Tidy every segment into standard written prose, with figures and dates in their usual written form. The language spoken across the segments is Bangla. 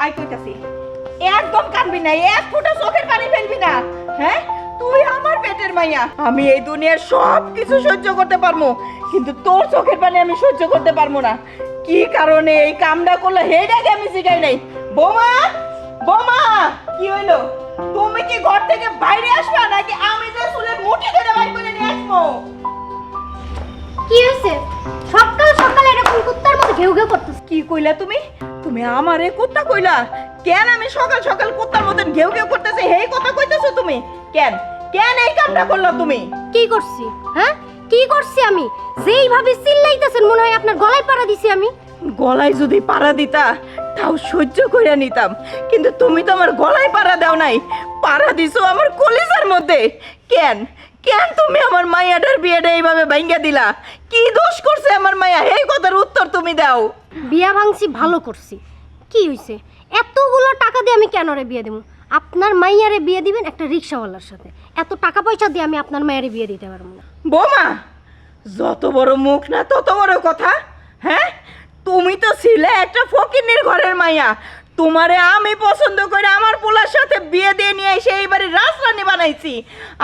আই কইতাছি একদম কাঁদবি না, এক ফোঁটা চোখের পানি ফেলবি না। হ্যাঁ, তুই আমার পেটের মাইয়া, আমি এই দুনিয়ার সব কিছু সহ্য করতে পারবো, কিন্তু তোর চোখের পানি আমি সহ্য করতে পারবো না। কি কারণে এই কামটা করলো সেইটাকে আমি শিখাই নাই। বোমা, বোমা, কি হইলো? তুমি কি ঘর থেকে বাইরে আসবা নাকি আমি যে চুলের মুঠি ধরে বাইর করে নিয়ে আসবো? কি হইছে? সকাল সকাল এরকম কুত্তার মতো ঘেউ ঘেউ করতেছ? কি কইলা তুমি? তুমি আমারে কুত্তা কইলা? কেন আমি সকাল সকাল কুত্তার মতন ঘেউ ঘেউ করতেছে এই কথা কইতেছো তুমি? কেন কেন এই কামটা করলা তুমি? কি করছি? হ্যাঁ, কি করছি আমি? যেইভাবে চিল্লাইতেছেন মনে হয় আপনার গলায় পাড়া দিছি আমি। গলায় যদি পাড়া দিতা তাও সহ্য করে নিতাম, কিন্তু তুমি তো আমার গলায় পাড়া দাও নাই, পাড়া দিছো আমার কলিজার মধ্যে। কেন কেন তুমি আমার মাইয়াটার বিয়েটা এইভাবে ভাঙ্গা দিলা? কি দোষ করছে আমার মাইয়া? এই কথার উত্তর তুমি দাও। বিয়া ভাঙছি ভালো করছি। কি হইছে? এতগুলো টাকা দিয়ে আমি কেন রে বিয়ে দেব? আপনার মাইয়ারে বিয়ে দিবেন একটা রিকশাওয়ালার সাথে। এত টাকা পয়সা দিয়ে আমি আপনার মায়েরে বিয়ে দিতে পারবো না। বোমা, যত বড় মুখ না তত বড় কথা। হ্যাঁ, তুমি তো ছিলে একটা ফকিন্নির ঘরের মাইয়া, তোমারে আমি পছন্দ করে আমার পোলার সাথে বিয়ে দিয়ে নিয়ে এসে এই বাড়ির রাজরানী বানাইছি,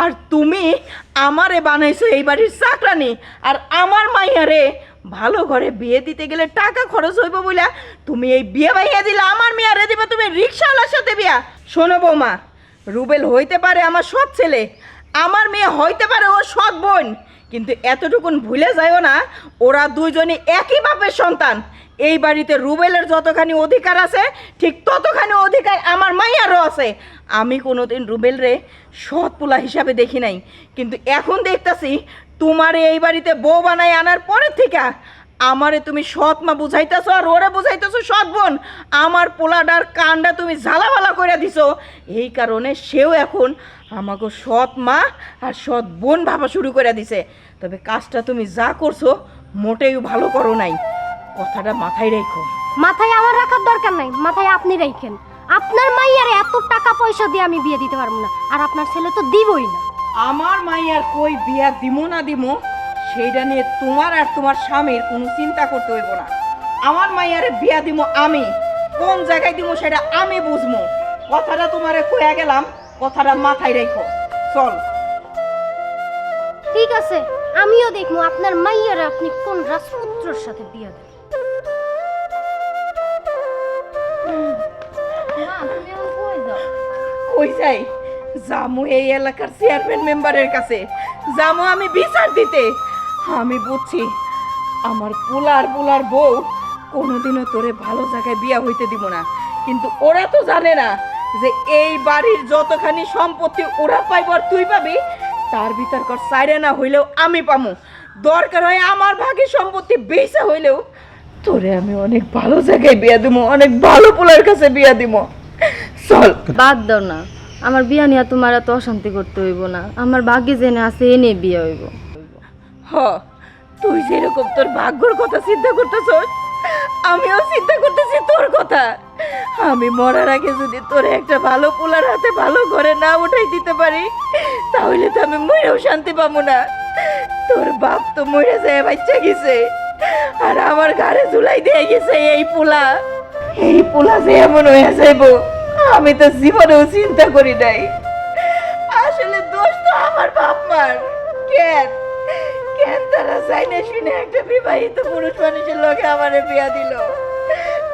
আর তুমি আমারে বানাইছো এই বাড়ির চাকরানি। আর আমার মাইয়ারে ভালো ঘরে বিয়ে দিতে গেলে টাকা খরচ হইব বলে তুমি এই বিয়ে বাইয়া দিলে, আমার মেয়ারে দিবা তুমি রিক্সাওয়ালার সাথে বিয়া। শোনো বৌমা, রুবেল হইতে পারে আমার সৎ ছেলে, আমার মেয়ে হইতে পারে ও সৎ বোন, কিন্তু এতটুকুন ভুলে যাইও না ওরা দুইজনই একই বাপের সন্তান। এই বাড়িতে রুবেলের যতখানি অধিকার আছে ঠিক ততখানি অধিকার আমার মাইয়ারও আছে। আমি কোনোদিন রুবেল রে সৎ পোলা হিসাবে দেখি নাই, কিন্তু এখন দেখতাছি তোমারে এই বাড়িতে বউ বানাই আনার পরের থেকে আমারে তুমি সৎ মা বুঝাইতেছো আর ওরে বুঝাইতেছো সৎ বোন। আমার পোলাডার কানটা তুমি ঝালাভালা করে দিছো, এই কারণে সেও এখন আমাকে সৎ মা আর সৎ বোন ভাবা শুরু করে দিছে। তবে কাজটা তুমি যা করছো মোটেই ভালো করো নাই, কথাটা মাথায় রেখো। মাথায় আমার রাখার দরকার নাই, মাথায় আপনি রাখেন। আপনার মাইয়ারে এত টাকা পয়সা দিয়ে আমি বিয়ে দিতে পারবো না, আর আপনার ছেলে তো দিবই না। আমার মাইয়ার কই বিয়া দিমো না দিমো সেইটা নিয়ে তোমার আর তোমার স্বামীর কোনো চিন্তা করতে হইব না। আমার মাইয়ারে বিয়া দিমো আমি, কোন জায়গায় দিমো সেটা আমি বুঝবো। কথাটা তোমারে কইয়া গেলাম, কথাটা মাথায় রেখো। চল। ঠিক আছে, আমিও দেখবো আপনার মাইয়ারে আপনি কোন রাজপুত্রের সাথে বিয়ে দেন। কই যাই? জামু এই এলাকার চেয়ারম্যান মেম্বারের কাছে, জামু আমি বিচার দিতে। আমি বুঝছি আমার পোলার বউ কোনোদিনও তোরে ভালো জায়গায় বিয়া হইতে দিব না, কিন্তু ওরা তো জানে না যে এই বাড়ির যতখানি সম্পত্তি ওরা পাইব আর তুই পাবি, তার ভিতরকার সাইরে না হইলেও আমি পামু। দরকার হয় আমার ভাগের সম্পত্তি বেশি হইলেও তোরে আমি অনেক ভালো জায়গায় বিয়া দিব, অনেক ভালো পোলার কাছে বিয়া দিব। চল। বাদ দাও না, আমার বিয়া নিয়ে তোমার এত অশান্তি করতে হইব না। আমার ভাগ্যে জেনে আছে এনে বিয়ে হইব। হ, তুই যেরকম তোর ভাগ্যর কথা চিন্তা করতেছস, আমিও চিন্তা করতেছি তোর কথা। আমি মরার আগে যদি তোর একটা ভালো পোলার হাতে ভালো ঘরে না উঠাই দিতে পারি, তাহলে তো আমি মরেও শান্তি পাবো না। তোর বাপ তো মরে যায় বাচ্চা গেছে, আর আমার ঘরে ঝুলাই দিয়ে গেছে এই পোলা যে এমন হয়ে যাইব আমি তো জীবনেও চিন্তা করি নাই। আসলে দোষ তো আমার বাপ মার। কেন কেন তারা চাইনে শুনে একটা বিবাহিত পুরুষ মানুষের লোকে আমারে বিয়া দিল,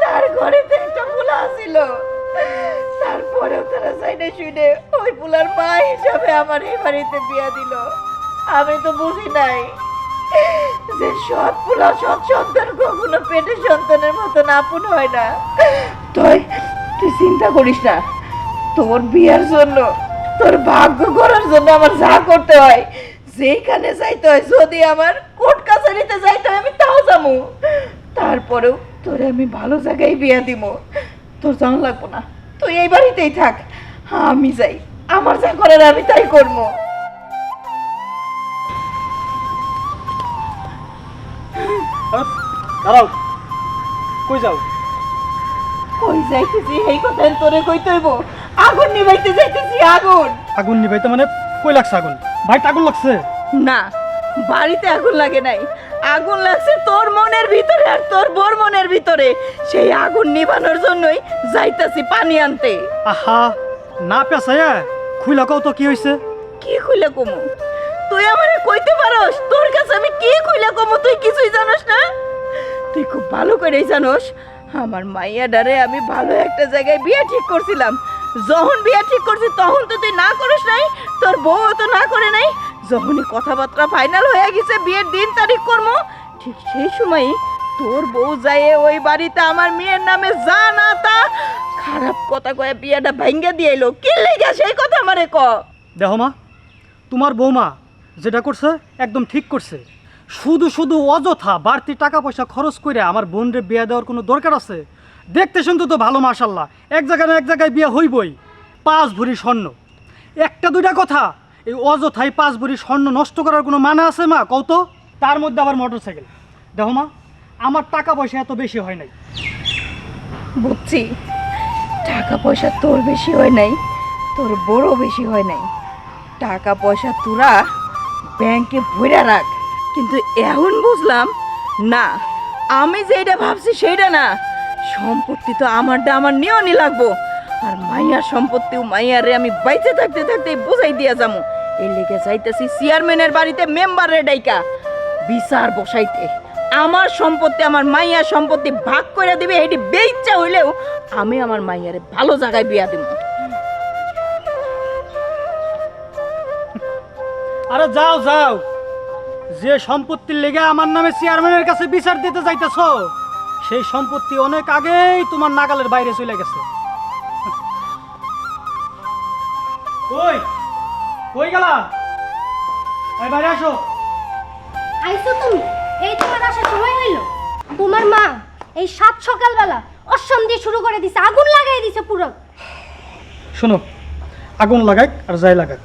তার ঘরে তো একটা পোলা ছিল, তারপরেও তারা চাইনে শুনে ওই পোলার মা হিসাবে আমার এই বাড়িতে বিয়া দিল। আমি তো বুঝি নাই যে সৎ পোলা সৎ সন্তান কখনো পেটের সন্তানের মতন আপন হয় না। তুই চিন্তা করিস না, তোর বিয়ার জন্য তোর ভাগ্য করার জন্য আমার যা করতে হয়, যেখানে যাইতে হয়, যদি আমার কোর্ট কাছারিতে যাইতে হয় আমি তাও যাবো, তারপরেও তোরে আমি ভালো জায়গায় বিয়া দিব। তোর জানা লাগবো না, তুই এই বাড়িতেই থাক, আমি যাই, আমার যা করার আমি তাই করবো। দাঁড়াও, কই যাও? কই যাইতেছি এই কথা তোরে কইতে হইব? আগুন নিভাইতে যাইতেছি। আগুন? আগুন নিবাইতে মানে কই লাগছে আগুন? ভাই আগুন লাগছে? না, বাড়িতে আগুন লাগে নাই, আগুন লাগছে তোর মনের ভিতরে আর তোর বোর মনের ভিতরে, সেই আগুন নিভানোর জন্যই যাইতাছি পানি আনতে। আহা, না পেঁচাইয়া খুইলা কও তো কি হয়েছে? কি খুইলা কমু? তুই আমারে কইতে পারস তোর কাছে আমি কি খুইলা কমু? তুই কিছুই জানোস না। তুই খুব ভালো করেই জানোস আমার মাইয়া ডারে আমি ভালো একটা জায়গায় বিয়ে ঠিক করছিলাম। যখন বিয়ে ঠিক করছি তখন তো তুই না করিস নাই, তোর বউ তো না করে নাই। যখনই কথাবার্তা ফাইনাল হয়ে গেছে বিয়ের দিন তারিখ করবো, ঠিক সেই সময়ই তোর বউ যায় ওই বাড়িতে আমার মেয়ের নামে যা না তা খারাপ কথা কয়ে বিয়েটা ভাঙ্গা দিয়ে এলো। কি লেগে সেই কথা আমারে ক। দেখো মা, তোমার বৌমা যেটা করছে একদম ঠিক করছে। শুধু শুধু অযথা বাড়তি টাকা পয়সা খরচ করে আমার বোনরে বিয়ে দেওয়ার কোনো দরকার আছে? দেখতে শুনতে তো ভালো, মাশাল্লাহ, এক জায়গায় না এক জায়গায় বিয়ে হইবই। 5 ভরি স্বর্ণ, একটা দুইটা কথা, এই অযথাই 5 ভরি স্বর্ণ নষ্ট করার কোনো মানে আছে মা কও তো? তার মধ্যে আবার মোটর সাইকেল। দেখো মা, আমার টাকা পয়সা এত বেশি হয় নাই। বুঝছি, টাকা পয়সা তোর বেশি হয় নাই, তোর বড় বেশি হয় নাই। টাকা পয়সা তোরা ব্যাংকে ভরে রাখ। কিন্তু এখন বুঝলাম না, আমি যেটা ভাবছি সেইটা না। সম্পত্তি তো আমারটা আমার নিয়নই লাগবো। আর মাইয়ার সম্পত্তিও মাইয়ারে আমি বাইচে থাকতে থাকতে বুঝাই দিয়া যাবো। এই লেগে চাইতেছি চেয়ারম্যানের বাড়িতে মেম্বারের ডাইকা বিচার বসাইতে। আমার সম্পত্তি, আমার মাইয়ার সম্পত্তি ভাগ করে দিবে, এটি বেইচ্ছা হইলেও আমি আমার মাইয়ারে ভালো জায়গায় বিয়া দিব। আরে যাও যাও, যে সম্পত্তির লেগে আমার নামে চেয়ারম্যানের কাছে বিচার দিতে যাইতেছ, সেই সম্পত্তি অনেক আগেই তোমার নাগালের বাইরে চলে গেছে। কই কই গেলা? এই বাইরে আসো। আইছো তুমি? এই তোমার আসার সময় হইলো? তোমার মা এই 7 সকালবেলা অসম দিয়ে শুরু করে দিছে, আগুন লাগাই দিছে পুরো। শোনো, আগুন লাগাক আর যাই লাগাক,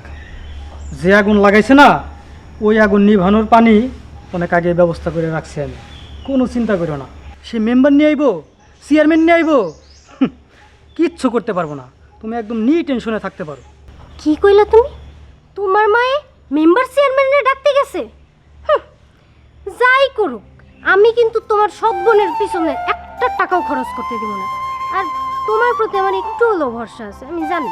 যে আগুন লাগাইছে না ওই আগুন নিভানোর পানি অনেক আগে ব্যবস্থা করে রাখছি আমি। কোনো চিন্তা করো না, সে মেম্বার নিয়ে আইবো, চেয়ারম্যান নিয়ে আইবো, কিচ্ছু করতে পারবো না। তুমি একদম টেনশনে থাকতে পারো। কি কইলা তুমি? তোমার মায়ে মেম্বার চেয়ারম্যানে ডাকতে গেছে? যাই করুক, আমি কিন্তু তোমার সব বোনের পিছনে একটা টাকাও খরচ করতে দিব না। আর তোমার প্রতি আমার একটু হলেও ভরসা আছে। আমি জানি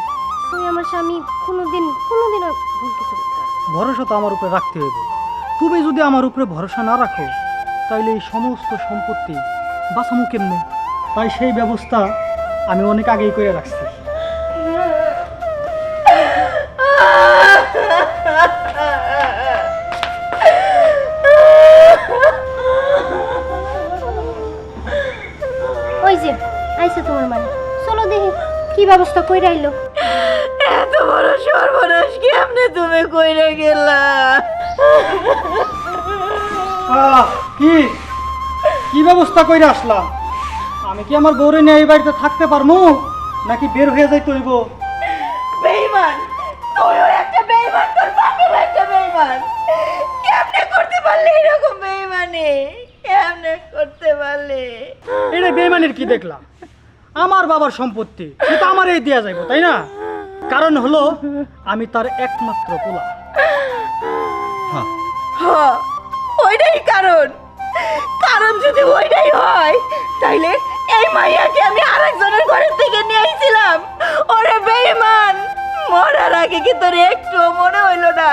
তুমি আমার স্বামী কোনোদিনও ভুল কিছু করতে পারবে না। ভরসা তো আমার উপরে রাখতে হইব। তুমি যদি আমার উপরে ভরসা না রাখো তাইলে এই সমস্ত সম্পত্তি বাঁচামু কেমনে? তাই সেই ব্যবস্থা আমি অনেক আগেই করে রাখছি। ওই যে আইছে তোমার মানে, চলো দেখি কি ব্যবস্থা কইরা আইলো। এত বড় সর্বনাশ কেমনে তুমি কইরা গেলা? কি কি ব্যবস্থা কইরা আসলাম? আমি কি আমার বউরে নিয়ে এই বাড়িতে থাকতে পারবো নাকি বের হয়ে যাইতে হইব? বেঈমান, তুইও একটা বেঈমান, তোর বাপও একটা বেঈমান। কেমনে করতে পারলি এরকম বেঈমানি? কেমনে করতে পারলি? এটা বেইমানের কি দেখলাম? আমার বাবার সম্পত্তি সেটা আমারই দেয়া যাইব, তাই না? কারণ হলো আমি তার একমাত্র পোলা। হ, ওইটাই কারণ। কারণ যদি ওইটাই হয় তাইলে এই মাইয়াকে আমি আরেকজনের ঘরের থেকে নিয়ে আইছিলাম। ওরে বেঈমান, মরার আগে কি তোর একটু মনে হইল না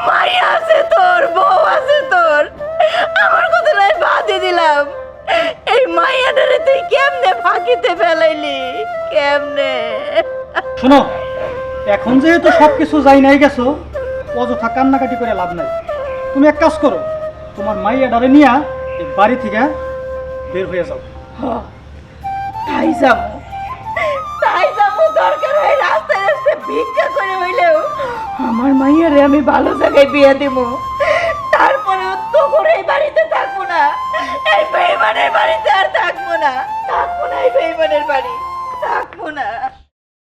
মাইয়া আছে তোর, বউ আছে তোর? আমার কথা নাই বাদই দিলাম, এই মাইয়াটারে তুই কেমনে ফাঁকিতে ফেলাইলি? কেমনে? শোনো, এখন যেহেতু সবকিছু যাই নাই গেছো, অযথা কান্নাকাটি করে লাভ নাই। তুমি এক কাজ করো, তোমার মাইয়া ডারে নিয়া এই বাড়ি থেকে বের হয়ে যাও। তাই যাবো, দরকার হয় রাস্তায় রাস্তায় ভিক্ষা করে হইলেও আমার মাইয়ারে আমি ভালো জায়গায় বিয়ে দেব। তারপরে তো করে এই বাড়িতে থাকবো না, এই বেঈমানের বাড়িতে আর থাকবো না, এই বেঈমানের বাড়ি থাকবো না।